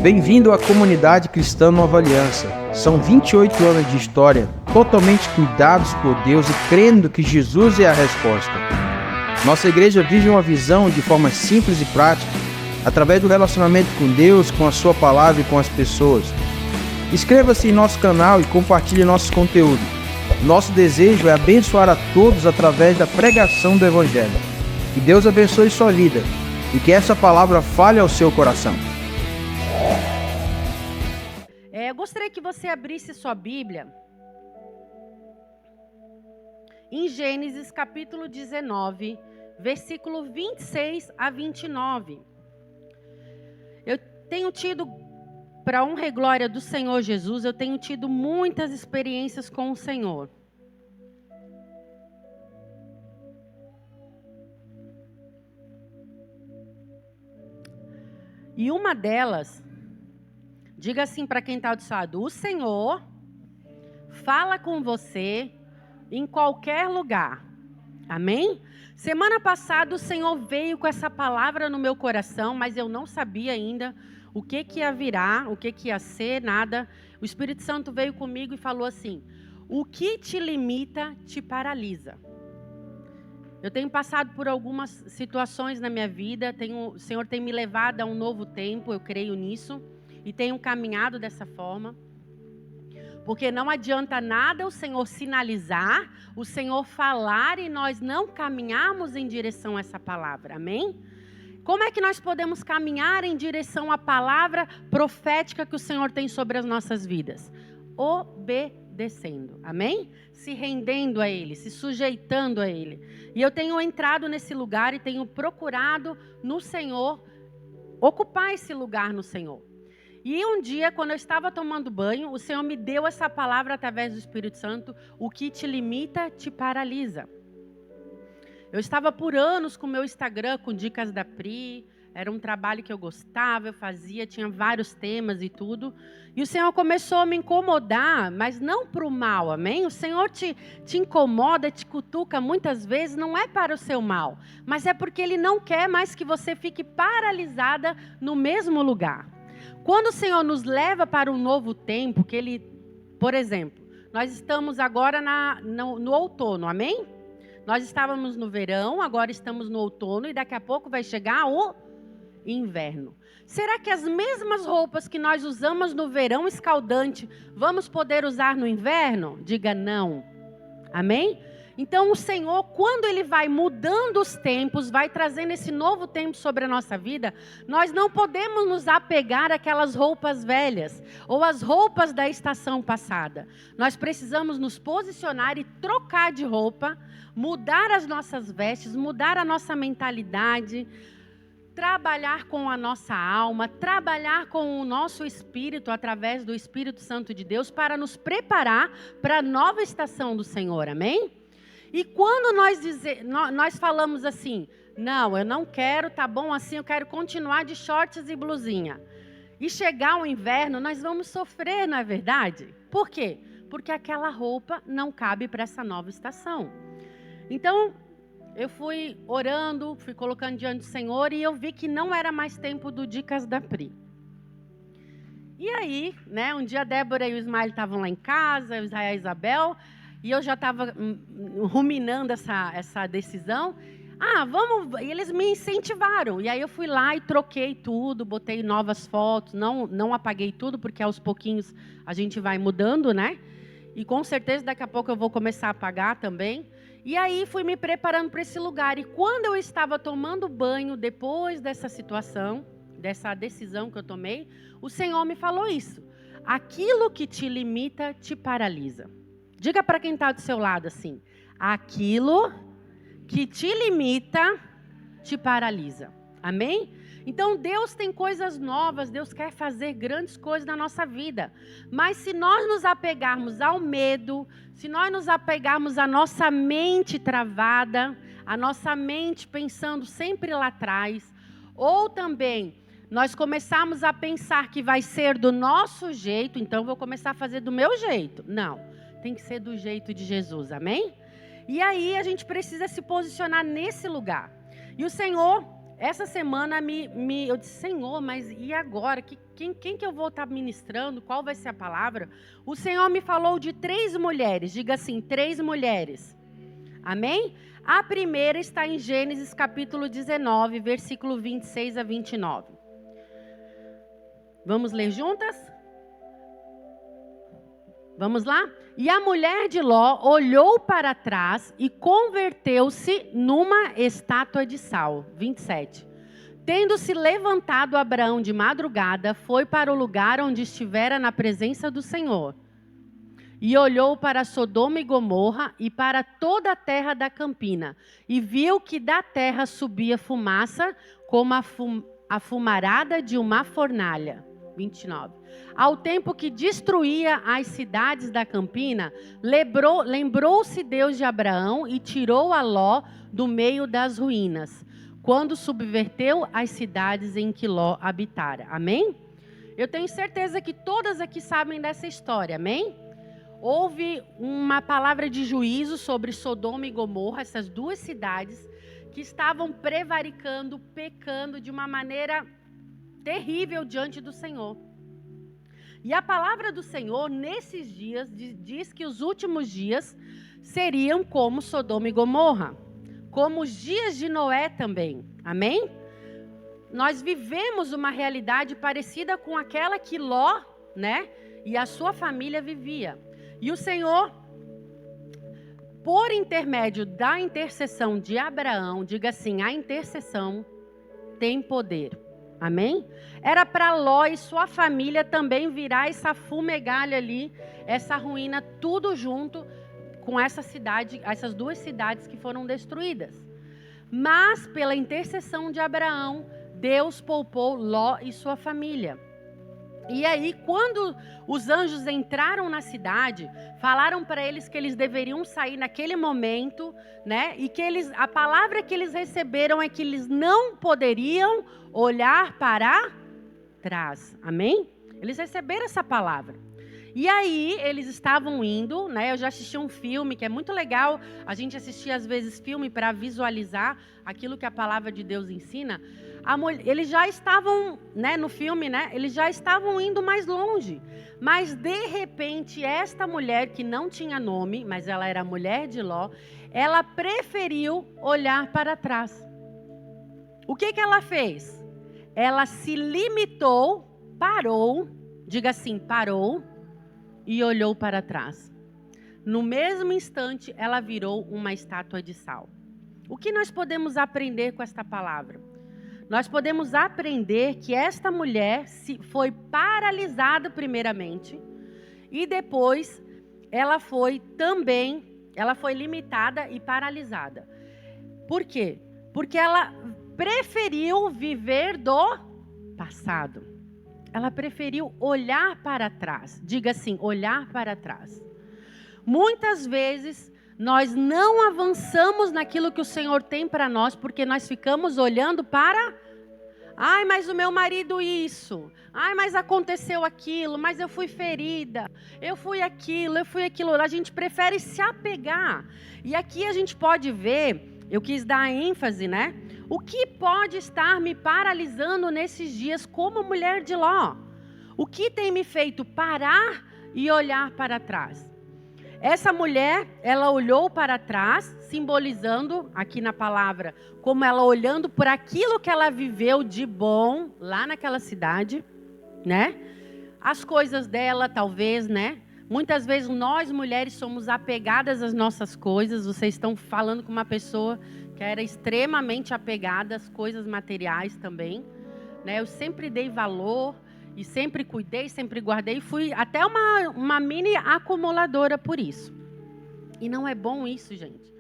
Bem-vindo à comunidade cristã Nova Aliança. São 28 anos de história, totalmente cuidados por Deus e crendo que Jesus é a resposta. Nossa igreja vive uma visão de forma simples e prática, através do relacionamento com Deus, com a sua palavra e com as pessoas. Inscreva-se em nosso canal e compartilhe nosso conteúdo. Nosso desejo é abençoar a todos através da pregação do Evangelho. Que Deus abençoe sua vida e que essa palavra fale ao seu coração. Eu gostaria que você abrisse sua Bíblia em Gênesis capítulo 19, versículo 26 a 29. Eu tenho tido, para honra e glória do Senhor Jesus, eu tenho tido muitas experiências com o Senhor. E uma delas, diga assim para quem está do seu lado: o Senhor fala com você em qualquer lugar. Amém? Semana passada o Senhor veio com essa palavra no meu coração, mas eu não sabia ainda o que ia virar, o que ia ser, nada. O Espírito Santo veio comigo e falou assim: o que te limita te paralisa. Eu tenho passado por algumas situações na minha vida, o Senhor tem me levado a um novo tempo, eu creio nisso, e tenho caminhado dessa forma. Porque não adianta nada o Senhor sinalizar, o Senhor falar e nós não caminharmos em direção a essa palavra, amém? Como é que nós podemos caminhar em direção à palavra profética que o Senhor tem sobre as nossas vidas? Obedecendo, amém? Se rendendo a Ele, se sujeitando a Ele. E eu tenho entrado nesse lugar e tenho procurado no Senhor, ocupar esse lugar no Senhor. E um dia, quando eu estava tomando banho, o Senhor me deu essa palavra através do Espírito Santo: o que te limita, te paralisa. Eu estava por anos com o meu Instagram, com dicas da Pri, era um trabalho que eu gostava, eu fazia, tinha vários temas e tudo. E o Senhor começou a me incomodar, mas não para o mal, amém? O Senhor te incomoda, te cutuca muitas vezes, não é para o seu mal, mas é porque Ele não quer mais que você fique paralisada no mesmo lugar. Quando o Senhor nos leva para um novo tempo, que Ele, por exemplo, nós estamos agora no outono, amém? Nós estávamos no verão, agora estamos no outono e daqui a pouco vai chegar o inverno. Será que as mesmas roupas que nós usamos no verão escaldante, vamos poder usar no inverno? Diga não. Amém? Então o Senhor, quando Ele vai mudando os tempos, vai trazendo esse novo tempo sobre a nossa vida, nós não podemos nos apegar àquelas roupas velhas ou às roupas da estação passada. Nós precisamos nos posicionar e trocar de roupa, mudar as nossas vestes, mudar a nossa mentalidade, trabalhar com a nossa alma, trabalhar com o nosso espírito através do Espírito Santo de Deus para nos preparar para a nova estação do Senhor, amém? E quando nós falamos assim: não, eu não quero, tá bom assim, eu quero continuar de shorts e blusinha. E chegar o inverno, nós vamos sofrer, não é verdade? Por quê? Porque aquela roupa não cabe para essa nova estação. Então, eu fui orando, fui colocando diante do Senhor e eu vi que não era mais tempo do Dicas da Pri. E aí, né, um dia a Débora e o Ismael estavam lá em casa, o Israel e a Isabel, e eu já estava ruminando essa decisão. Vamos, e eles me incentivaram. E aí eu fui lá e troquei tudo, botei novas fotos, não apaguei tudo, porque aos pouquinhos a gente vai mudando, né? E com certeza daqui a pouco eu vou começar a apagar também. E aí fui me preparando para esse lugar. E quando eu estava tomando banho, depois dessa situação, dessa decisão que eu tomei, o Senhor me falou isso: aquilo que te limita, te paralisa. Diga para quem está do seu lado assim: aquilo que te limita, te paralisa. Amém? Então Deus tem coisas novas, Deus quer fazer grandes coisas na nossa vida. Mas se nós nos apegarmos ao medo, se nós nos apegarmos à nossa mente travada, a nossa mente pensando sempre lá atrás, ou também nós começarmos a pensar que vai ser do nosso jeito, então vou começar a fazer do meu jeito. Não, tem que ser do jeito de Jesus, amém? E aí a gente precisa se posicionar nesse lugar. E o Senhor essa semana eu disse, Senhor, mas e agora? Quem que eu vou estar ministrando? Qual vai ser a palavra? O Senhor me falou de 3 mulheres. Diga assim, 3 mulheres. Amém? A primeira está em Gênesis capítulo 19, versículo 26 a 29. Vamos ler juntas? Vamos lá? E a mulher de Ló olhou para trás e converteu-se numa estátua de sal. 27. Tendo-se levantado Abraão de madrugada, foi para o lugar onde estivera na presença do Senhor. E olhou para Sodoma e Gomorra e para toda a terra da campina. E viu que da terra subia fumaça como a fumarada de uma fornalha. 29. Ao tempo que destruía as cidades da campina, lembrou-se Deus de Abraão e tirou a Ló do meio das ruínas, quando subverteu as cidades em que Ló habitara. Amém? Eu tenho certeza que todas aqui sabem dessa história, amém? Houve uma palavra de juízo sobre Sodoma e Gomorra, essas 2 cidades que estavam prevaricando, pecando de uma maneira terrível diante do Senhor. E a palavra do Senhor, nesses dias, diz que os últimos dias seriam como Sodoma e Gomorra, como os dias de Noé também. Amém? Nós vivemos uma realidade parecida com aquela que Ló, né, e a sua família vivia. E o Senhor, por intermédio da intercessão de Abraão, diga assim, a intercessão tem poder. Amém? Era para Ló e sua família também virar essa fumegalha ali, essa ruína, tudo junto com essa cidade, essas 2 cidades que foram destruídas. Mas, pela intercessão de Abraão, Deus poupou Ló e sua família. E aí, quando os anjos entraram na cidade, falaram para eles que eles deveriam sair naquele momento, né? E que a palavra que eles receberam é que eles não poderiam olhar para trás. Amém? Eles receberam essa palavra. E aí, eles estavam indo, né? Eu já assisti um filme que é muito legal. A gente assistir, às vezes, filme para visualizar aquilo que a palavra de Deus ensina. Eles já estavam, né, no filme, né? Eles já estavam indo mais longe. Mas, de repente, esta mulher, que não tinha nome, mas ela era a mulher de Ló, ela preferiu olhar para trás. O que ela fez? Ela se limitou, parou, diga assim, parou, e olhou para trás. No mesmo instante, ela virou uma estátua de sal. O que nós podemos aprender com esta palavra? Nós podemos aprender que esta mulher foi paralisada primeiramente e depois ela foi limitada e paralisada. Por quê? Porque ela preferiu viver do passado. Ela preferiu olhar para trás. Diga assim, olhar para trás. Muitas vezes nós não avançamos naquilo que o Senhor tem para nós porque nós ficamos olhando para... Ai, mas o meu marido isso. Ai, mas aconteceu aquilo. Mas eu fui ferida. Eu fui aquilo. A gente prefere se apegar. E aqui a gente pode ver, eu quis dar ênfase, né? O que pode estar me paralisando nesses dias como mulher de Ló? O que tem me feito parar e olhar para trás? Essa mulher, ela olhou para trás, simbolizando aqui na palavra, como ela olhando por aquilo que ela viveu de bom lá naquela cidade, né? As coisas dela, talvez, né? Muitas vezes nós, mulheres, somos apegadas às nossas coisas. Vocês estão falando com uma pessoa que era extremamente apegada às coisas materiais também, né? Eu sempre dei valor e sempre cuidei, sempre guardei. Fui até uma mini acumuladora por isso. E não é bom isso, gente.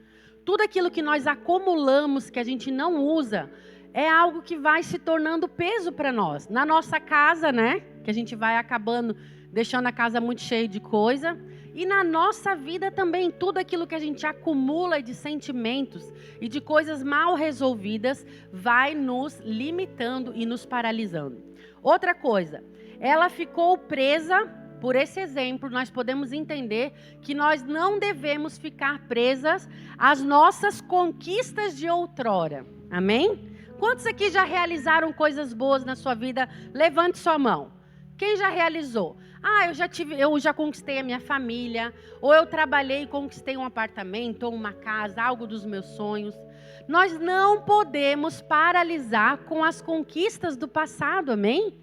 Tudo aquilo que nós acumulamos, que a gente não usa, é algo que vai se tornando peso para nós. Na nossa casa, né? Que a gente vai acabando deixando a casa muito cheia de coisa. E na nossa vida também, tudo aquilo que a gente acumula de sentimentos e de coisas mal resolvidas vai nos limitando e nos paralisando. Outra coisa, ela ficou presa, por esse exemplo, nós podemos entender que nós não devemos ficar presas às nossas conquistas de outrora. Amém? Quantos aqui já realizaram coisas boas na sua vida? Levante sua mão. Quem já realizou? Eu já conquistei a minha família, ou eu trabalhei e conquistei um apartamento, ou uma casa, algo dos meus sonhos. Nós não podemos paralisar com as conquistas do passado, amém?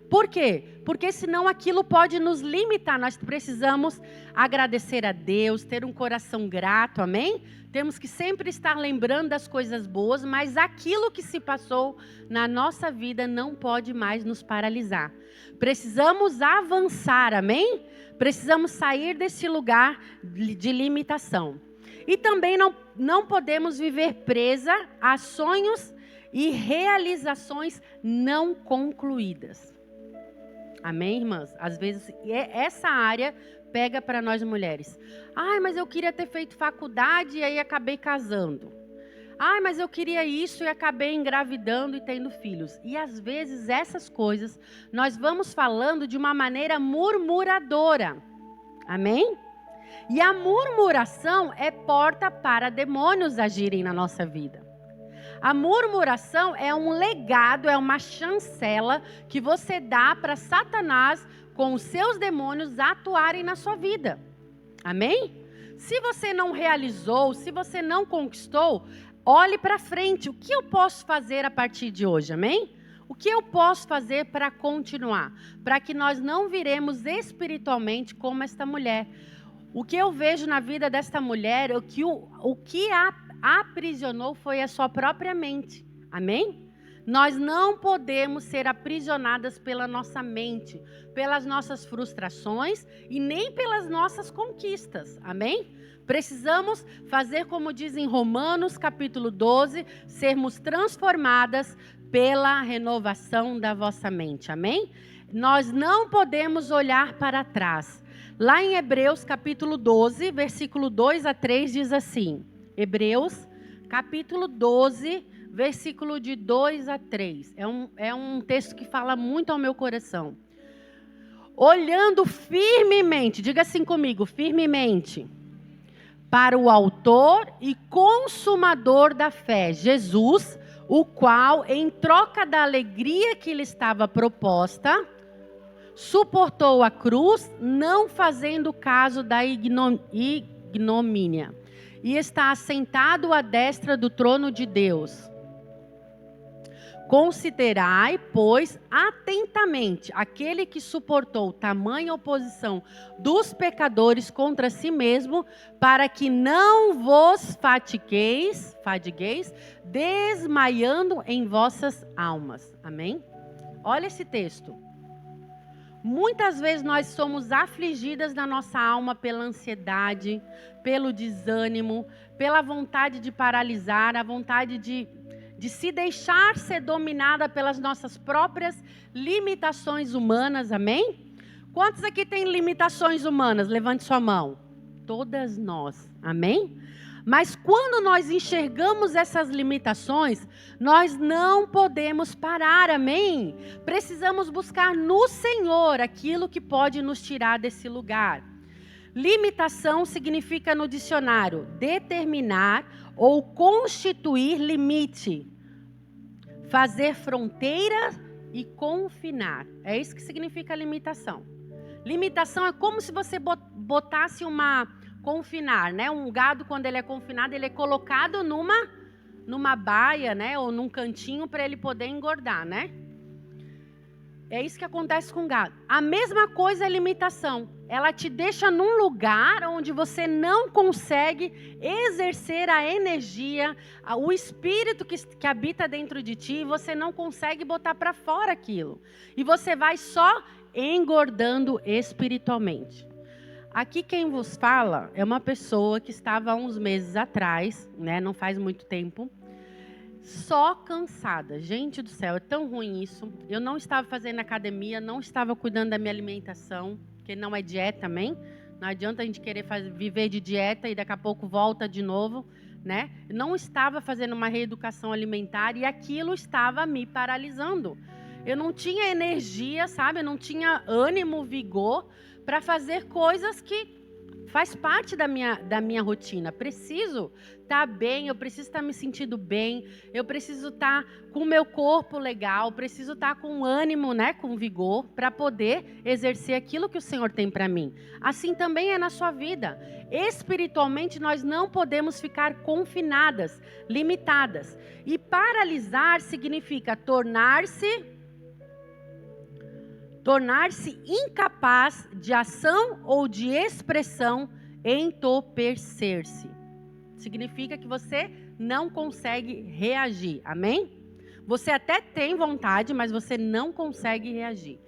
Por quê? Porque senão aquilo pode nos limitar. Nós precisamos agradecer a Deus, ter um coração grato, amém? Temos que sempre estar lembrando das coisas boas, mas aquilo que se passou na nossa vida não pode mais nos paralisar. Precisamos avançar, amém? Precisamos sair desse lugar de limitação. E também não podemos viver presa a sonhos e realizações não concluídas. Amém, irmãs? Às vezes essa área pega para nós mulheres. Mas eu queria ter feito faculdade e aí acabei casando. Mas eu queria isso e acabei engravidando e tendo filhos. E às vezes essas coisas nós vamos falando de uma maneira murmuradora. Amém? E a murmuração é porta para demônios agirem na nossa vida. A murmuração é um legado, é uma chancela que você dá para Satanás com os seus demônios atuarem na sua vida. Amém? Se você não realizou, se você não conquistou, olhe para frente. O que eu posso fazer a partir de hoje? Amém? O que eu posso fazer para continuar? Para que nós não viremos espiritualmente como esta mulher. O que eu vejo na vida desta mulher, o que a aprisionou foi a sua própria mente. Amém? Nós não podemos ser aprisionadas pela nossa mente, pelas nossas frustrações e nem pelas nossas conquistas. Amém? Precisamos fazer como diz em Romanos capítulo 12, sermos transformadas pela renovação da vossa mente. Amém? Nós não podemos olhar para trás. Lá em Hebreus capítulo 12, versículo 2 a 3 diz assim. Hebreus capítulo 12, versículo de 2 a 3. É um texto que fala muito ao meu coração. Olhando firmemente, diga assim comigo, firmemente, para o autor e consumador da fé, Jesus, o qual, em troca da alegria que lhe estava proposta, suportou a cruz, não fazendo caso da ignomínia, e está assentado à destra do trono de Deus. Considerai, pois, atentamente aquele que suportou tamanha oposição dos pecadores contra si mesmo, para que não vos fadigueis, desmaiando em vossas almas. Amém? Olha esse texto. Muitas vezes nós somos afligidas na nossa alma pela ansiedade, pelo desânimo, pela vontade de paralisar, a vontade de se deixar ser dominada pelas nossas próprias limitações humanas, amém? Quantos aqui têm limitações humanas? Levante sua mão. Todas nós, amém? Mas quando nós enxergamos essas limitações, nós não podemos parar, amém? Precisamos buscar no Senhor aquilo que pode nos tirar desse lugar. Limitação significa no dicionário determinar ou constituir limite, fazer fronteira e confinar. É isso que significa limitação. Limitação é como se você botasse confinar, né? Um gado, quando ele é confinado, ele é colocado numa baia, né? Ou num cantinho para ele poder engordar, né? É isso que acontece com o gado. A mesma coisa é limitação. Ela te deixa num lugar onde você não consegue exercer a energia, o espírito que habita dentro de ti, e você não consegue botar para fora aquilo. E você vai só engordando espiritualmente. Aqui quem vos fala é uma pessoa que estava há uns meses atrás, né, não faz muito tempo, só cansada. Gente do céu, é tão ruim isso. Eu não estava fazendo academia, não estava cuidando da minha alimentação, que não é dieta também. Não adianta a gente querer viver de dieta e daqui a pouco volta de novo, né? Não estava fazendo uma reeducação alimentar e aquilo estava me paralisando. Eu não tinha energia, sabe? Eu não tinha ânimo, vigor para fazer coisas que faz parte da minha rotina. Preciso estar bem, eu preciso estar me sentindo bem, eu preciso estar com o meu corpo legal, preciso estar com ânimo, né, com vigor, para poder exercer aquilo que o Senhor tem para mim. Assim também é na sua vida. Espiritualmente, nós não podemos ficar confinadas, limitadas. E paralisar significa tornar-se incapaz de ação ou de expressão, entorpecer-se. Significa que você não consegue reagir, amém? Você até tem vontade, mas você não consegue reagir.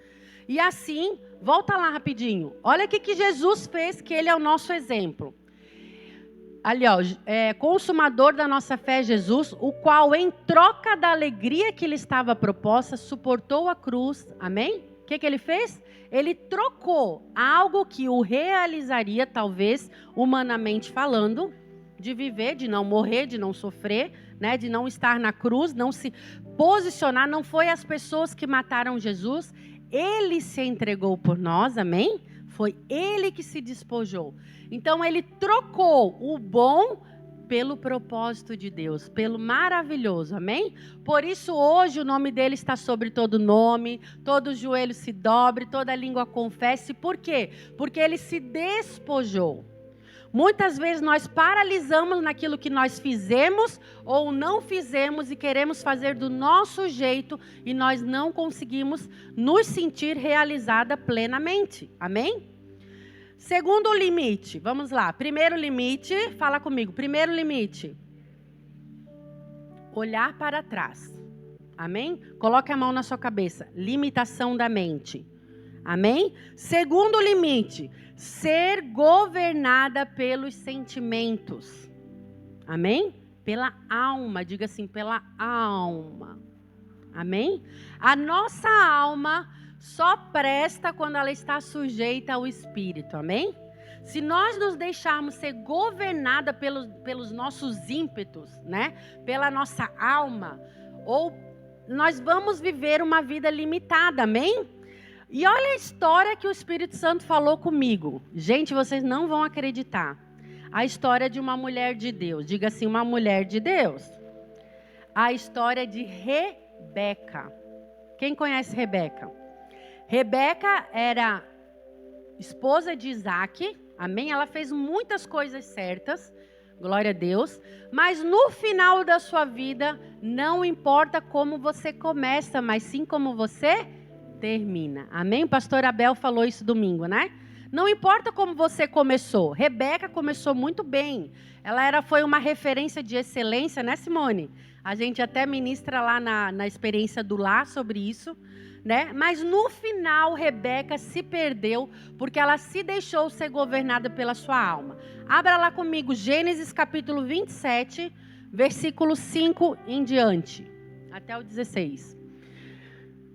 E assim, volta lá rapidinho. Olha o que Jesus fez, que ele é o nosso exemplo. Ali, ó, consumador da nossa fé, Jesus, o qual em troca da alegria que lhe estava proposta, suportou a cruz, amém? O que ele fez? Ele trocou algo que o realizaria, talvez, humanamente falando, de viver, de não morrer, de não sofrer, né, de não estar na cruz, não se posicionar. Não foi as pessoas que mataram Jesus, ele se entregou por nós, amém? Foi ele que se despojou. Então, ele trocou o bom pelo propósito de Deus, pelo maravilhoso, amém? Por isso hoje o nome dele está sobre todo nome, todo joelho se dobre, toda língua confesse. Por quê? Porque ele se despojou. Muitas vezes nós paralisamos naquilo que nós fizemos ou não fizemos e queremos fazer do nosso jeito e nós não conseguimos nos sentir realizada plenamente, amém? Segundo limite, vamos lá. Primeiro limite, fala comigo. Primeiro limite, olhar para trás. Amém? Coloque a mão na sua cabeça. Limitação da mente. Amém? Segundo limite, ser governada pelos sentimentos. Amém? Pela alma, diga assim, pela alma. Amém? A nossa alma só presta quando ela está sujeita ao Espírito, amém? Se nós nos deixarmos ser governada pelos nossos ímpetos, né? Pela nossa alma, ou nós vamos viver uma vida limitada, amém? E olha a história que o Espírito Santo falou comigo. Gente, vocês não vão acreditar. A história de uma mulher de Deus. Diga assim, uma mulher de Deus. A história de Rebeca. Quem conhece Rebeca? Rebeca era esposa de Isaac, amém? Ela fez muitas coisas certas, glória a Deus. Mas no final da sua vida, não importa como você começa, mas sim como você termina. Amém? O pastor Abel falou isso domingo, né? Não importa como você começou. Rebeca começou muito bem. Ela foi uma referência de excelência, né, Simone? A gente até ministra lá na experiência do lar sobre isso, né? Mas no final, Rebeca se perdeu porque ela se deixou ser governada pela sua alma. Abra lá comigo, Gênesis capítulo 27, versículo 5 em diante, até o 16.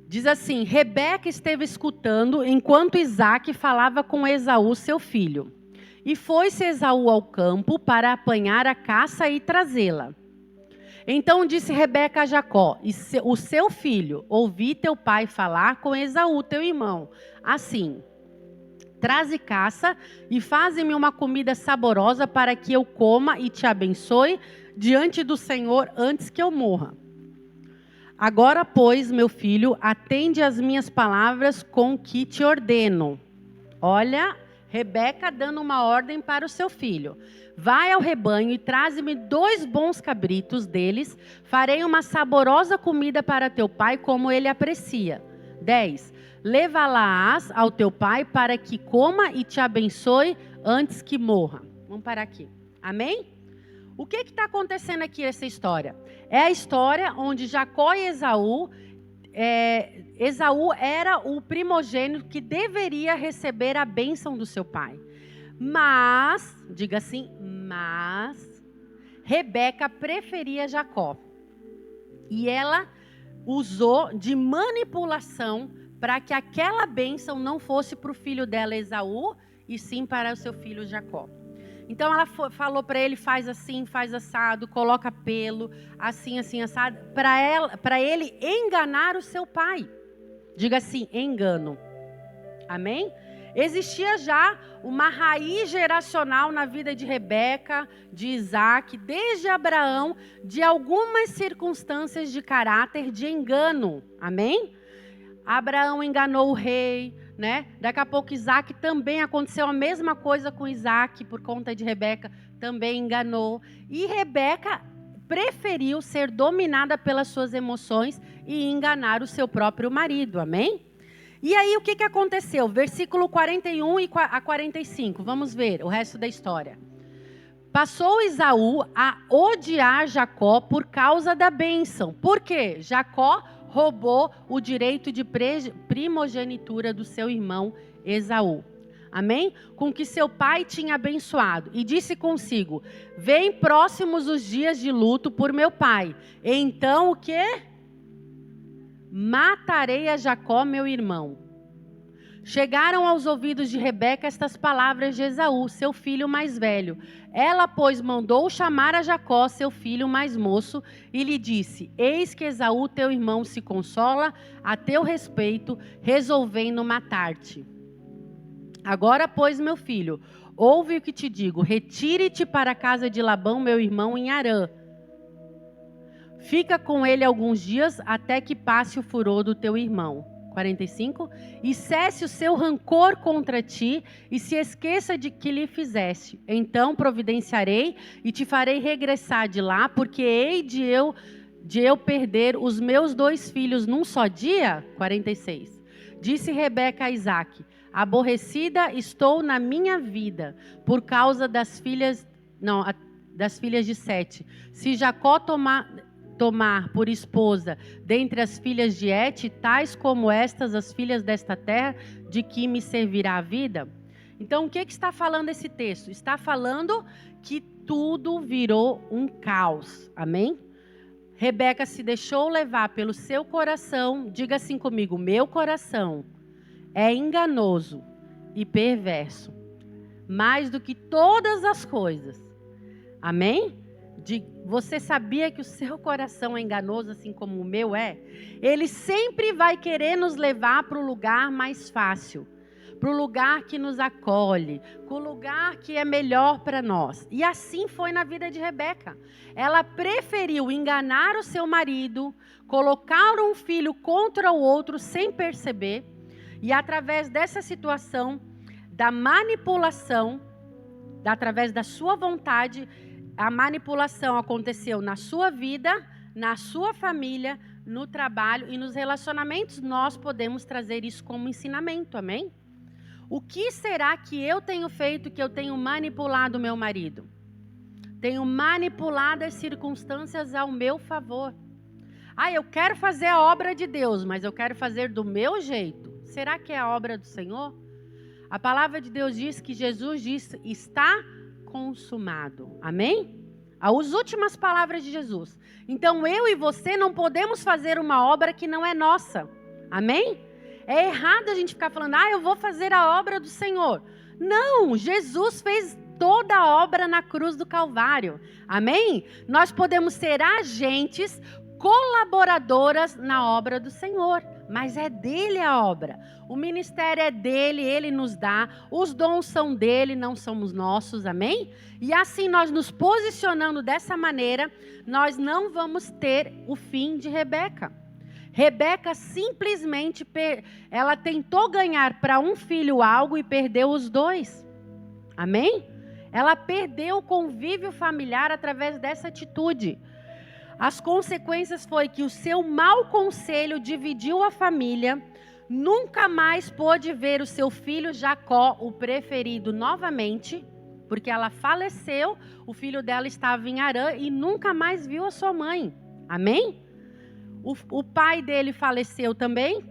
Diz assim: Rebeca esteve escutando enquanto Isaque falava com Esaú, seu filho. E foi-se Esaú ao campo para apanhar a caça e trazê-la. Então disse Rebeca a Jacó, o seu filho, ouvi teu pai falar com Esaú, teu irmão, assim: traze caça e faze-me uma comida saborosa para que eu coma e te abençoe diante do Senhor antes que eu morra. Agora, pois, meu filho, atende às minhas palavras com que te ordeno. Olha, Rebeca dando uma ordem para o seu filho. Vai ao rebanho e traze-me 2 bons cabritos deles. Farei uma saborosa comida para teu pai, como ele aprecia. 10. Leva-la-ás ao teu pai para que coma e te abençoe antes que morra. Vamos parar aqui. Amém? O que está acontecendo aqui nessa história? É a história onde Jacó e Esaú... Esaú era o primogênito que deveria receber a bênção do seu pai. Mas, diga assim, Rebeca preferia Jacó. E ela usou de manipulação para que aquela bênção não fosse para o filho dela, Esaú, e sim para o seu filho Jacó. Então ela falou para ele, faz assim, faz assado, coloca pelo, assim, assim, assado, para ele enganar o seu pai. Diga assim, engano. Amém? Existia já uma raiz geracional na vida de Rebeca, de Isaac, desde Abraão, de algumas circunstâncias de caráter de engano. Amém? Abraão enganou o rei, né? Daqui a pouco Isaac também aconteceu a mesma coisa com Isaac, por conta de Rebeca, também enganou. E Rebeca preferiu ser dominada pelas suas emoções e enganar o seu próprio marido. Amém? E aí, o que aconteceu? Versículo 41 a 45. Vamos ver o resto da história. Passou Esaú a odiar Jacó por causa da bênção. Por quê? Jacó roubou o direito de primogenitura do seu irmão Esaú. Amém? Com que seu pai tinha abençoado. E disse consigo: vem próximos os dias de luto por meu pai. Então o quê? Matarei a Jacó, meu irmão. Chegaram aos ouvidos de Rebeca estas palavras de Esaú, seu filho mais velho. Ela, pois, mandou chamar a Jacó, seu filho mais moço, e lhe disse: eis que Esaú, teu irmão, se consola a teu respeito, resolvendo matar-te. Agora, pois, meu filho, ouve o que te digo. Retire-te para a casa de Labão, meu irmão, em Harã. Fica com ele alguns dias, até que passe o furor do teu irmão. 45. E cesse o seu rancor contra ti, e se esqueça de que lhe fizeste. Então providenciarei e te farei regressar de lá, porque hei de eu perder os meus 2 filhos num só dia. 46. Disse Rebeca a Isaque: aborrecida estou na minha vida, por causa das filhas de Sete. Se Jacó tomar por esposa dentre as filhas de Et, tais como estas, as filhas desta terra, de que me servirá a vida? Então, o que está falando esse texto? Está falando que tudo virou um caos. Amém? Rebeca se deixou levar pelo seu coração. Diga assim comigo: meu coração é enganoso e perverso, mais do que todas as coisas. Amém? Você sabia que o seu coração é enganoso, assim como o meu é? Ele sempre vai querer nos levar para o lugar mais fácil, para o lugar que nos acolhe, para o lugar que é melhor para nós. E assim foi na vida de Rebeca. Ela preferiu enganar o seu marido, colocar um filho contra o outro sem perceber, e através dessa situação, da manipulação, através da sua vontade, a manipulação aconteceu na sua vida, na sua família, no trabalho e nos relacionamentos. Nós podemos trazer isso como ensinamento, amém? O que será que eu tenho feito, que eu tenho manipulado meu marido? Tenho manipulado as circunstâncias ao meu favor. Eu quero fazer a obra de Deus, mas eu quero fazer do meu jeito. Será que é a obra do Senhor? A palavra de Deus diz que Jesus disse: está consumado. Amém? As últimas palavras de Jesus. Então eu e você não podemos fazer uma obra que não é nossa. Amém? É errado a gente ficar falando: eu vou fazer a obra do Senhor. Não, Jesus fez toda a obra na cruz do Calvário. Amém? Nós podemos ser agentes, colaboradoras na obra do Senhor, mas é dele a obra. O ministério é dele, ele nos dá, os dons são dele, não somos nossos, amém? E assim, nós nos posicionando dessa maneira, nós não vamos ter o fim de Rebeca. Rebeca simplesmente, ela tentou ganhar para um filho algo e perdeu os 2, amém? Ela perdeu o convívio familiar através dessa atitude. As consequências foi que o seu mau conselho dividiu a família, nunca mais pôde ver o seu filho Jacó, o preferido, novamente, porque ela faleceu, o filho dela estava em Harã e nunca mais viu a sua mãe. Amém? O pai dele faleceu também,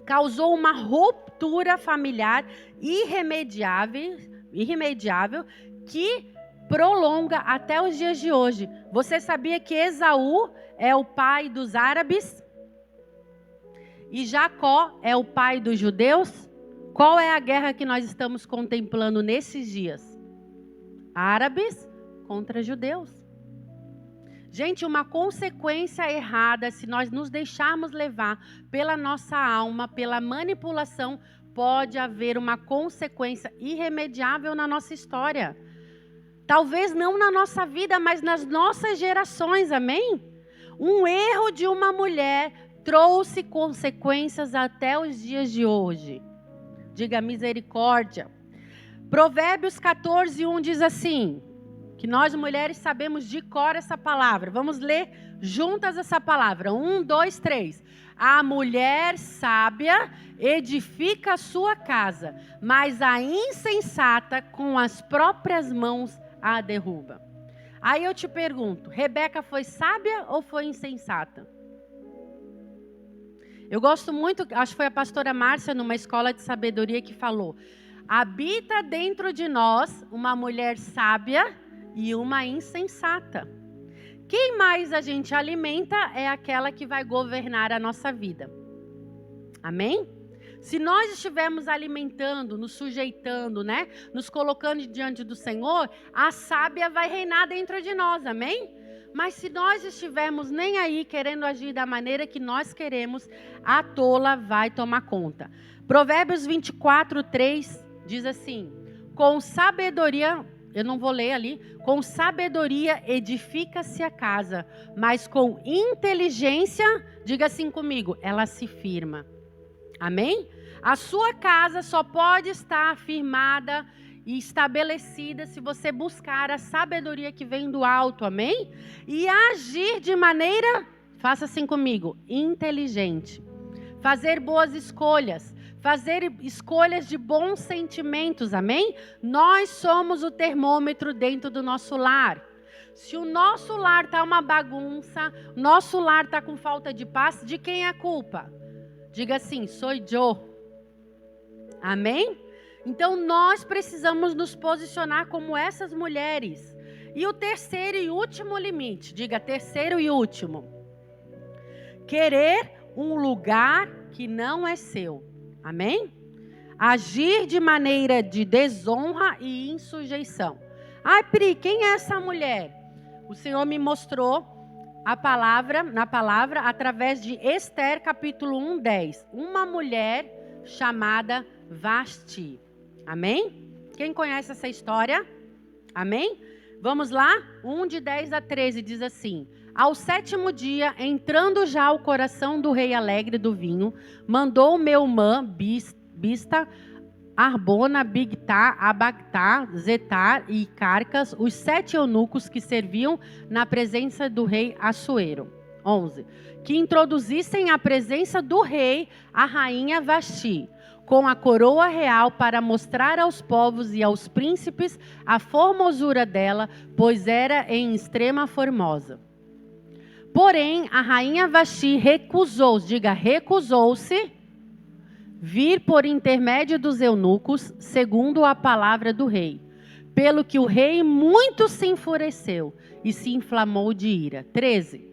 causou uma ruptura familiar irremediável que prolonga até os dias de hoje. Você sabia que Esaú é o pai dos árabes? E Jacó é o pai dos judeus? Qual é a guerra que nós estamos contemplando nesses dias? Árabes contra judeus. Gente, uma consequência errada, se nós nos deixarmos levar pela nossa alma, pela manipulação, pode haver uma consequência irremediável na nossa história. Talvez não na nossa vida, mas nas nossas gerações, amém? Um erro de uma mulher trouxe consequências até os dias de hoje. Diga misericórdia. Provérbios 14:1 diz assim, que nós mulheres sabemos de cor essa palavra. Vamos ler juntas essa palavra. 1, 2, 3. A mulher sábia edifica a sua casa, mas a insensata com as próprias mãos a derruba. Aí eu te pergunto, Rebeca foi sábia ou foi insensata? Eu gosto muito, acho que foi a pastora Márcia, numa escola de sabedoria, que falou: habita dentro de nós uma mulher sábia e uma insensata. Quem mais a gente alimenta é aquela que vai governar a nossa vida. Amém? Se nós estivermos alimentando, nos sujeitando, né? Nos colocando diante do Senhor, a sábia vai reinar dentro de nós, amém? Mas se nós estivermos nem aí querendo agir da maneira que nós queremos, a tola vai tomar conta. Provérbios 24:3 diz assim: com sabedoria, eu não vou ler ali, com sabedoria edifica-se a casa, mas com inteligência, diga assim comigo, ela se firma. Amém? A sua casa só pode estar firmada e estabelecida se você buscar a sabedoria que vem do alto, amém? E agir de maneira, faça assim comigo, inteligente. Fazer boas escolhas, fazer escolhas de bons sentimentos, amém? Nós somos o termômetro dentro do nosso lar. Se o nosso lar está uma bagunça, nosso lar está com falta de paz, de quem é a culpa? Diga assim, sou eu. Amém? Então nós precisamos nos posicionar como essas mulheres. E o terceiro e último limite, diga terceiro e último. Querer um lugar que não é seu. Amém? Agir de maneira de desonra e insujeição. Ai, Pri, quem é essa mulher? O Senhor me mostrou na palavra, através de Esther, capítulo 1:10. Uma mulher chamada Vasti. Amém? Quem conhece essa história? Amém? Vamos lá? 1:10-13 diz assim: ao 7º dia, entrando já o coração do rei alegre do vinho, mandou Meumã, Bista, Arbona, Bigtá, Abagtá, Zetar e Carcas, os 7 eunucos que serviam na presença do rei Assuero. 11. Que introduzissem à presença do rei a rainha Vasti, com a coroa real, para mostrar aos povos e aos príncipes a formosura dela, pois era em extrema formosa. Porém, a rainha Vasti recusou-se, diga, recusou-se, vir por intermédio dos eunucos, segundo a palavra do rei. Pelo que o rei muito se enfureceu e se inflamou de ira. 13.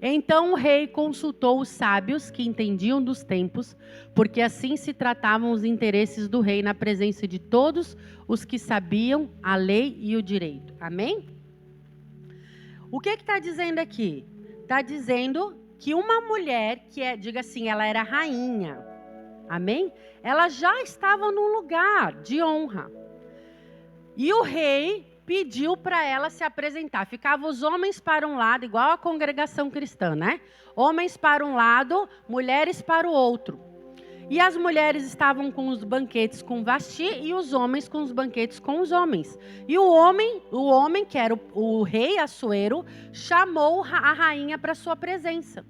Então o rei consultou os sábios que entendiam dos tempos, porque assim se tratavam os interesses do rei na presença de todos os que sabiam a lei e o direito. Amém? O que está dizendo aqui? Está dizendo que uma mulher que diga assim, ela era rainha. Amém? Ela já estava num lugar de honra. E o rei pediu para ela se apresentar. Ficavam os homens para um lado, igual a congregação cristã, né? Homens para um lado, mulheres para o outro. E as mulheres estavam com os banquetes com Vasti e os homens com os banquetes com os homens. E o homem que era o rei Assuero, chamou a rainha para sua presença.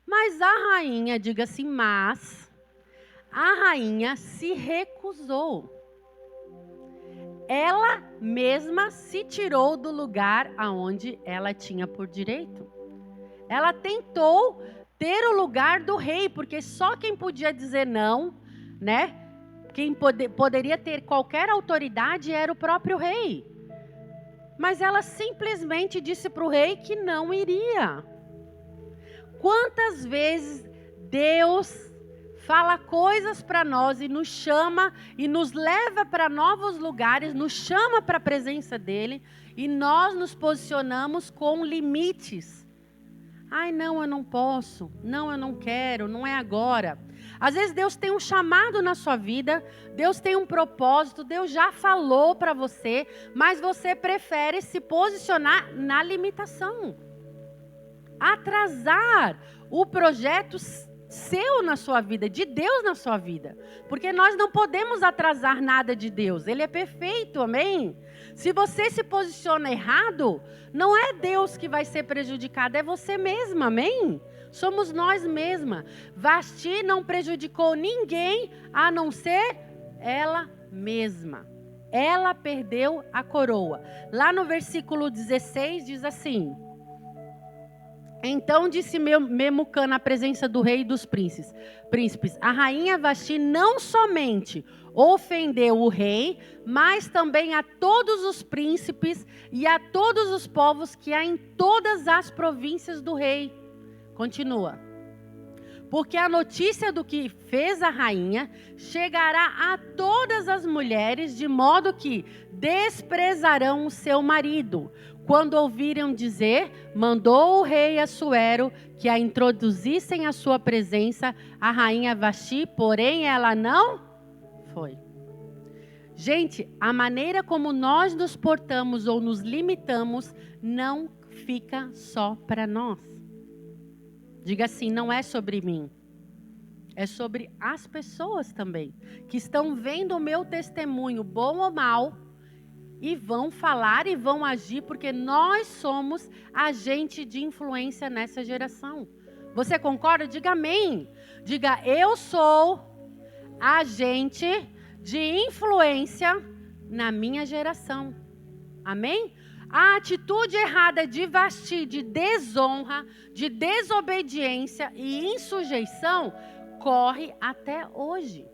Mas a rainha, diga assim, a rainha se recusou. Ela mesma se tirou do lugar aonde ela tinha por direito. Ela tentou ter o lugar do rei, porque só quem podia dizer não, né? Quem poderia ter qualquer autoridade era o próprio rei. Mas ela simplesmente disse para o rei que não iria. Quantas vezes Deus fala coisas para nós e nos chama e nos leva para novos lugares, nos chama para a presença dele e nós nos posicionamos com limites. Ai, não, eu não posso. Não, eu não quero. Não é agora. Às vezes Deus tem um chamado na sua vida. Deus tem um propósito. Deus já falou para você. Mas você prefere se posicionar na limitação. Atrasar o projeto seu na sua vida, de Deus na sua vida. Porque nós não podemos atrasar nada de Deus. Ele é perfeito, amém? Se você se posiciona errado, não é Deus que vai ser prejudicado, é você mesma, amém? Somos nós mesmas. Vasti não prejudicou ninguém a não ser ela mesma. Ela perdeu a coroa. Lá no versículo 16 diz assim: então disse Memucã na presença do rei e dos príncipes, a rainha Vasti não somente ofendeu o rei, mas também a todos os príncipes e a todos os povos que há em todas as províncias do rei. Continua. Porque a notícia do que fez a rainha chegará a todas as mulheres, de modo que desprezarão o seu marido. Quando ouviram dizer, mandou o rei Assuero que a introduzissem à sua presença a rainha Vasti, porém ela não foi. Gente, a maneira como nós nos portamos ou nos limitamos não fica só para nós. Diga assim, não é sobre mim. É sobre as pessoas também, que estão vendo o meu testemunho, bom ou mal, e vão falar e vão agir, porque nós somos agente de influência nessa geração. Você concorda? Diga amém. Diga, eu sou agente de influência na minha geração. Amém? A atitude errada de Vasti, de desonra, de desobediência e insujeição, corre até hoje.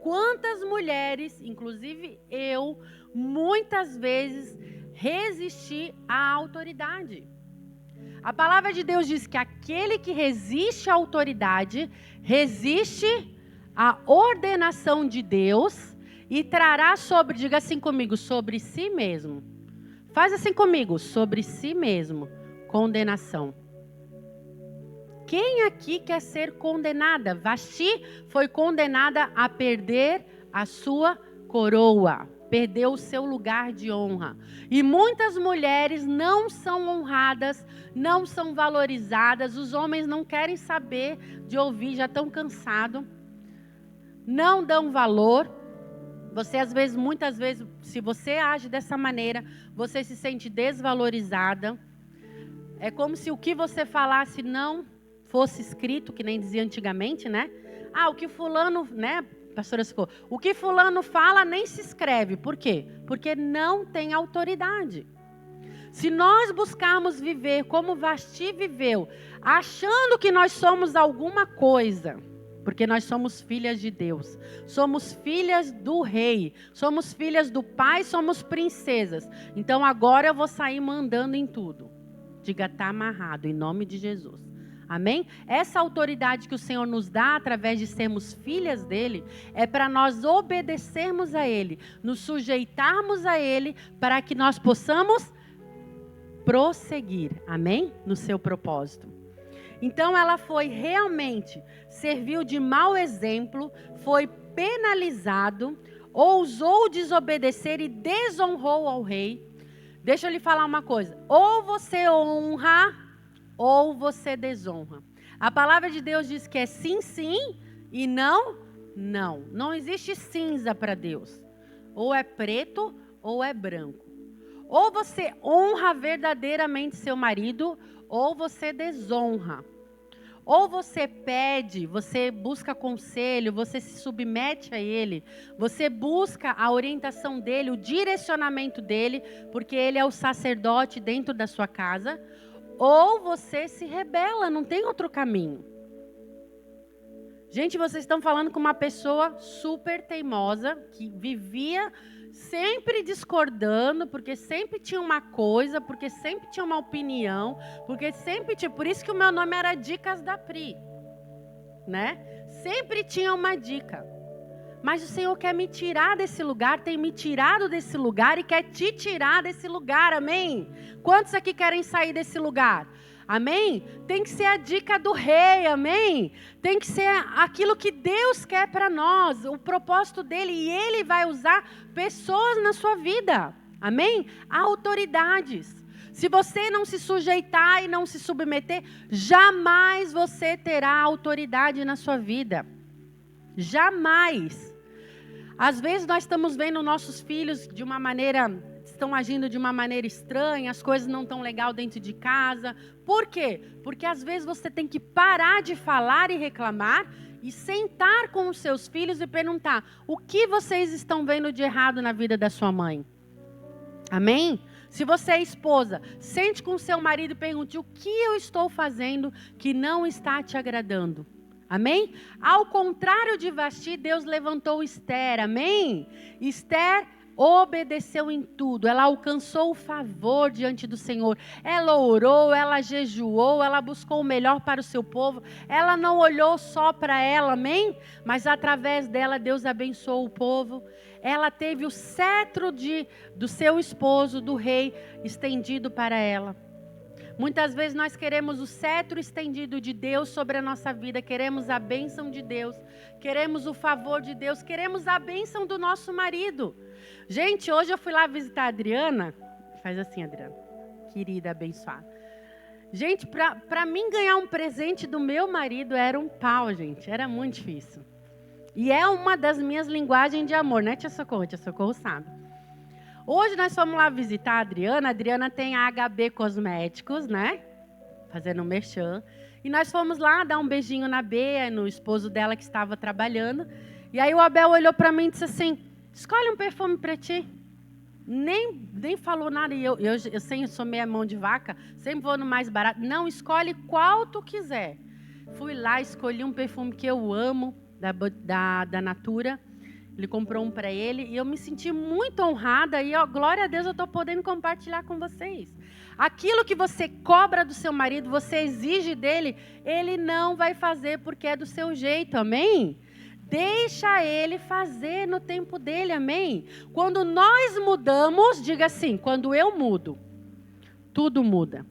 Quantas mulheres, inclusive eu, muitas vezes resisti à autoridade. A palavra de Deus diz que aquele que resiste à autoridade, resiste à ordenação de Deus e trará sobre, diga assim comigo, sobre si mesmo. Faz assim comigo, sobre si mesmo, condenação. Quem aqui quer ser condenada? Vasti foi condenada a perder a sua coroa, perdeu o seu lugar de honra. E muitas mulheres não são honradas, não são valorizadas, os homens não querem saber de ouvir, já estão cansados, não dão valor. Você muitas vezes, se você age dessa maneira, você se sente desvalorizada. É como se o que você falasse não fosse escrito, que nem dizia antigamente, né? Ah, o que fulano, né, pastora Sicô, o que fulano fala nem se escreve. Por quê? Porque não tem autoridade. Se nós buscarmos viver como Vasti viveu, achando que nós somos alguma coisa, porque nós somos filhas de Deus, somos filhas do rei, somos filhas do pai, somos princesas. Então agora eu vou sair mandando em tudo. Diga, está amarrado, em nome de Jesus. Amém? Essa autoridade que o Senhor nos dá através de sermos filhas dele, é para nós obedecermos a ele, nos sujeitarmos a ele, para que nós possamos prosseguir, amém? No seu propósito. Então ela foi realmente, serviu de mau exemplo, foi penalizado, ousou desobedecer e desonrou ao rei. Deixa eu lhe falar uma coisa, ou você honra, ou você desonra. A palavra de Deus diz que é sim, sim e não, não. Não existe cinza para Deus. Ou é preto ou é branco. Ou você honra verdadeiramente seu marido, ou você desonra. Ou você pede, você busca conselho, você se submete a ele, você busca a orientação dele, o direcionamento dele, porque ele é o sacerdote dentro da sua casa. Ou você se rebela, não tem outro caminho. Gente, vocês estão falando com uma pessoa super teimosa, que vivia sempre discordando, porque sempre tinha uma coisa, porque sempre tinha uma opinião, porque sempre tinha... Por isso que o meu nome era Dicas da Pri, né? Sempre tinha uma dica. Mas o Senhor quer me tirar desse lugar, tem me tirado desse lugar e quer te tirar desse lugar, amém? Quantos aqui querem sair desse lugar? Amém? Tem que ser a dica do rei, amém? Tem que ser aquilo que Deus quer para nós, o propósito dele, e ele vai usar pessoas na sua vida, amém? Autoridades. Se você não se sujeitar e não se submeter, jamais você terá autoridade na sua vida. Jamais. Às vezes nós estamos vendo nossos filhos de uma maneira, estão agindo de uma maneira estranha, as coisas não estão legais dentro de casa. Por quê? Porque às vezes você tem que parar de falar e reclamar e sentar com os seus filhos e perguntar: o que vocês estão vendo de errado na vida da sua mãe? Amém? Se você é esposa, sente com o seu marido e pergunte: o que eu estou fazendo que não está te agradando? Amém? Ao contrário de Vasti, Deus levantou Esther, amém? Esther obedeceu em tudo, ela alcançou o favor diante do Senhor, ela orou, ela jejuou, ela buscou o melhor para o seu povo, ela não olhou só para ela, amém? Mas através dela Deus abençoou o povo, ela teve o cetro do seu esposo, do rei, estendido para ela. Muitas vezes nós queremos o cetro estendido de Deus sobre a nossa vida, queremos a bênção de Deus, queremos o favor de Deus, queremos a bênção do nosso marido. Gente, hoje eu fui lá visitar a Adriana, faz assim, Adriana, querida, abençoada. Gente, para mim ganhar um presente do meu marido era um pau, gente, era muito difícil. E é uma das minhas linguagens de amor, né, tia Socorro sabe. Hoje nós fomos lá visitar a Adriana tem a HB Cosméticos, né? Fazendo um merchan. E nós fomos lá dar um beijinho na Bea, no esposo dela que estava trabalhando. E aí o Abel olhou para mim e disse assim: escolhe um perfume para ti. Nem falou nada. E eu sempre sou meia mão de vaca, sempre vou no mais barato. Não, escolhe qual tu quiser. Fui lá, escolhi um perfume que eu amo, da Natura. Ele comprou um para ele e eu me senti muito honrada e, ó, glória a Deus, eu estou podendo compartilhar com vocês. Aquilo que você cobra do seu marido, você exige dele, ele não vai fazer porque é do seu jeito, amém? Deixa ele fazer no tempo dele, amém? Quando nós mudamos, diga assim: quando eu mudo, tudo muda.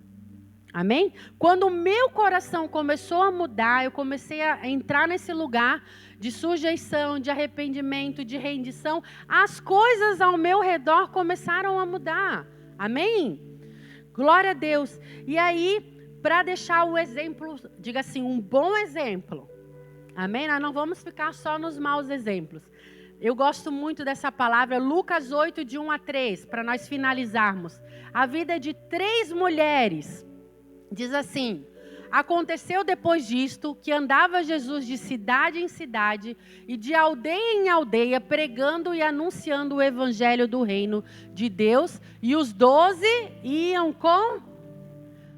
Amém? Quando o meu coração começou a mudar, eu comecei a entrar nesse lugar de sujeição, de arrependimento, de rendição, as coisas ao meu redor começaram a mudar. Amém? Glória a Deus. E aí, para deixar o exemplo, diga assim, um bom exemplo. Amém? Nós não vamos ficar só nos maus exemplos. Eu gosto muito dessa palavra, Lucas 8, de 1 a 3, para nós finalizarmos. A vida de 3 mulheres. Diz assim: aconteceu depois disto que andava Jesus de cidade em cidade e de aldeia em aldeia, pregando e anunciando o evangelho do reino de Deus. E os 12 iam com...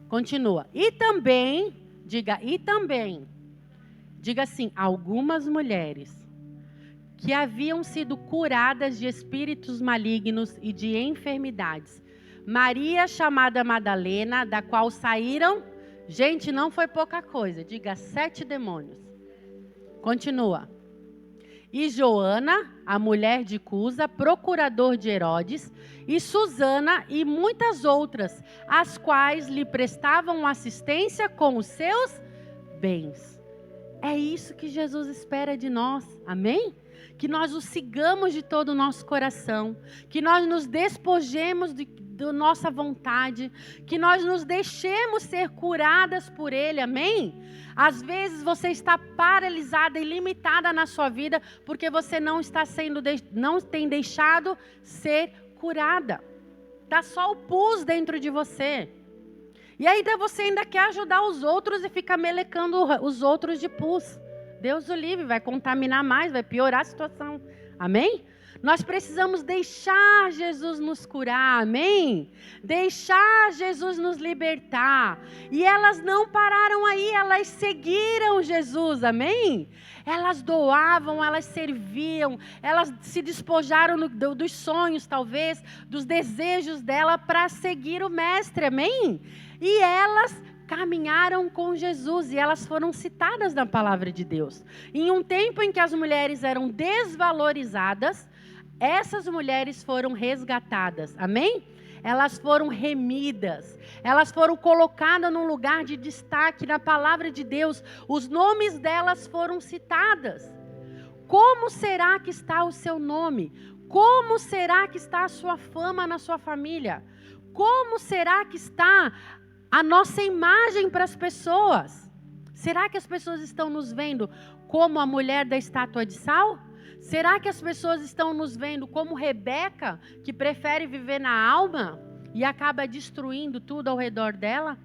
Continua. E também, diga assim, algumas mulheres que haviam sido curadas de espíritos malignos e de enfermidades. Maria, chamada Madalena, da qual saíram, gente, não foi pouca coisa, diga 7 demônios. Continua. E Joana, a mulher de Cusa, procurador de Herodes, e Susana e muitas outras, as quais lhe prestavam assistência com os seus bens. É isso que Jesus espera de nós, amém? Que nós o sigamos de todo o nosso coração, que nós nos despojemos da nossa vontade, que nós nos deixemos ser curadas por Ele, amém? Às vezes você está paralisada e limitada na sua vida, porque você não tem deixado ser curada. Está só o pus dentro de você. E aí você ainda quer ajudar os outros e fica melecando os outros de pus. Deus o livre, vai contaminar mais, vai piorar a situação. Amém? Nós precisamos deixar Jesus nos curar, amém? Deixar Jesus nos libertar. E elas não pararam aí, elas seguiram Jesus, amém? Elas doavam, elas serviam, elas se despojaram dos sonhos, talvez, dos desejos dela para seguir o Mestre, amém? E elas caminharam com Jesus e elas foram citadas na palavra de Deus. Em um tempo em que as mulheres eram desvalorizadas, essas mulheres foram resgatadas, amém? Elas foram remidas, elas foram colocadas num lugar de destaque na palavra de Deus, os nomes delas foram citadas. Como será que está o seu nome? Como será que está a sua fama na sua família? Como será que está a nossa imagem para as pessoas? Será que as pessoas estão nos vendo como a mulher da estátua de sal? Será que as pessoas estão nos vendo como Rebeca, que prefere viver na alma e acaba destruindo tudo ao redor dela?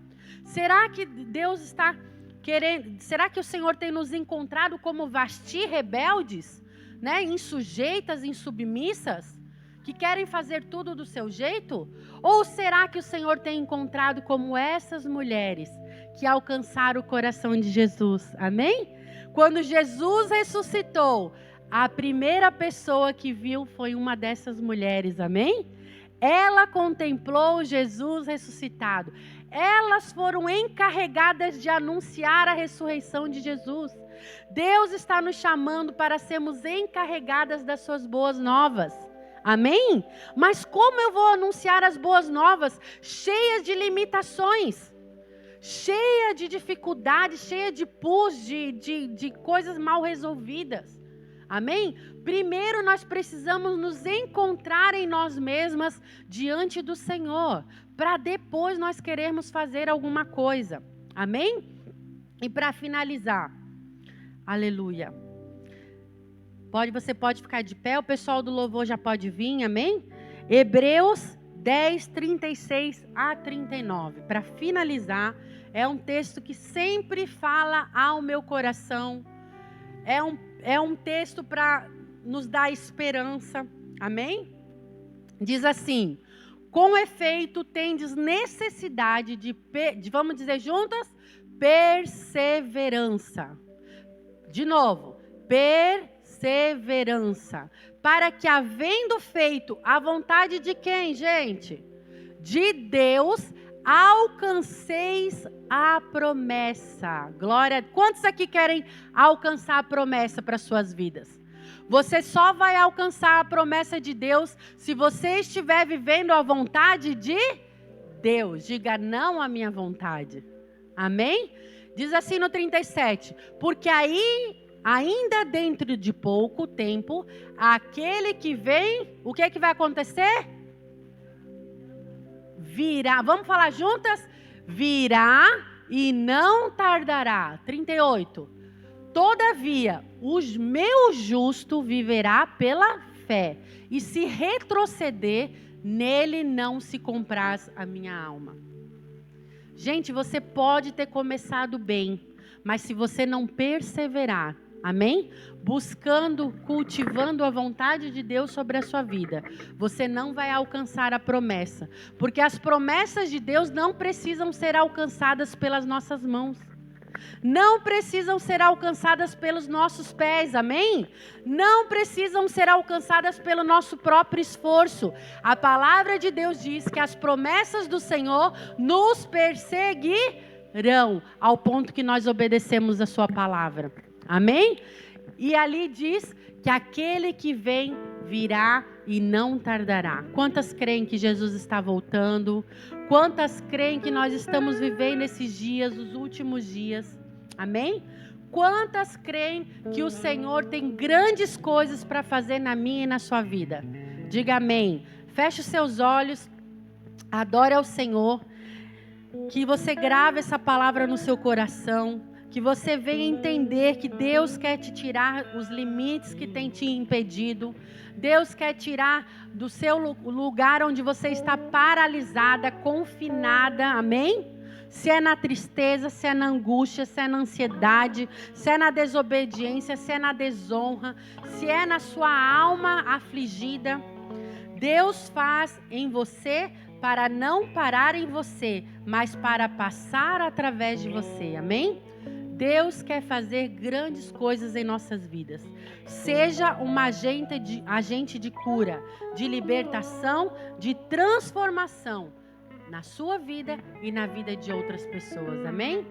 Será que Deus está querendo? Será que o Senhor tem nos encontrado como Vasti rebeldes, né? Insujeitas, insubmissas, que querem fazer tudo do seu jeito? Ou será que o Senhor tem encontrado como essas mulheres que alcançaram o coração de Jesus? Amém? Quando Jesus ressuscitou, a primeira pessoa que viu foi uma dessas mulheres, amém? Ela contemplou Jesus ressuscitado. Elas foram encarregadas de anunciar a ressurreição de Jesus. Deus está nos chamando para sermos encarregadas das suas boas novas. Amém? Mas como eu vou anunciar as boas novas cheias de limitações? Cheia de dificuldades, cheia de de coisas mal resolvidas. Amém? Primeiro nós precisamos nos encontrar em nós mesmas diante do Senhor, para depois nós querermos fazer alguma coisa. Amém? E para finalizar, aleluia. Você pode ficar de pé, o pessoal do louvor já pode vir, amém? Hebreus 10, 36 a 39. Para finalizar, é um texto que sempre fala ao meu coração. É um texto para nos dar esperança, amém? Diz assim: com efeito, tendes necessidade de vamos dizer juntas? Perseverança. De novo, perseverança. Para que, havendo feito a vontade de quem, gente? De Deus, alcanceis a promessa. Glória. Quantos aqui querem alcançar a promessa para suas vidas? Você só vai alcançar a promessa de Deus se você estiver vivendo a vontade de Deus. Diga não à minha vontade. Amém? Diz assim no 37. Porque aí, ainda dentro de pouco tempo, aquele que vem, o que é que vai acontecer? Virá. Vamos falar juntas? Virá e não tardará. 38. Todavia, o meu justo viverá pela fé, e se retroceder, nele não se compraz a minha alma. Gente, você pode ter começado bem, mas se você não perseverar, amém? Buscando, cultivando a vontade de Deus sobre a sua vida, você não vai alcançar a promessa, porque as promessas de Deus não precisam ser alcançadas pelas nossas mãos. Não precisam ser alcançadas pelos nossos pés, amém? Não precisam ser alcançadas pelo nosso próprio esforço. A palavra de Deus diz que as promessas do Senhor nos perseguirão, ao ponto que nós obedecemos a sua palavra, amém? E ali diz que aquele que vem virá e não tardará. Quantas creem que Jesus está voltando? Quantas creem que nós estamos vivendo esses dias, os últimos dias? Amém? Quantas creem que o Senhor tem grandes coisas para fazer na minha e na sua vida? Diga amém. Feche os seus olhos, adore ao Senhor, que você grave essa palavra no seu coração, que você venha entender que Deus quer te tirar os limites que tem te impedido. Deus quer tirar do seu lugar onde você está paralisada, confinada, amém? Se é na tristeza, se é na angústia, se é na ansiedade, se é na desobediência, se é na desonra, se é na sua alma afligida. Deus faz em você para não parar em você, mas para passar através de você, amém? Deus quer fazer grandes coisas em nossas vidas. Seja uma agente de cura, de libertação, de transformação. na sua vida e na vida de outras pessoas. Amém?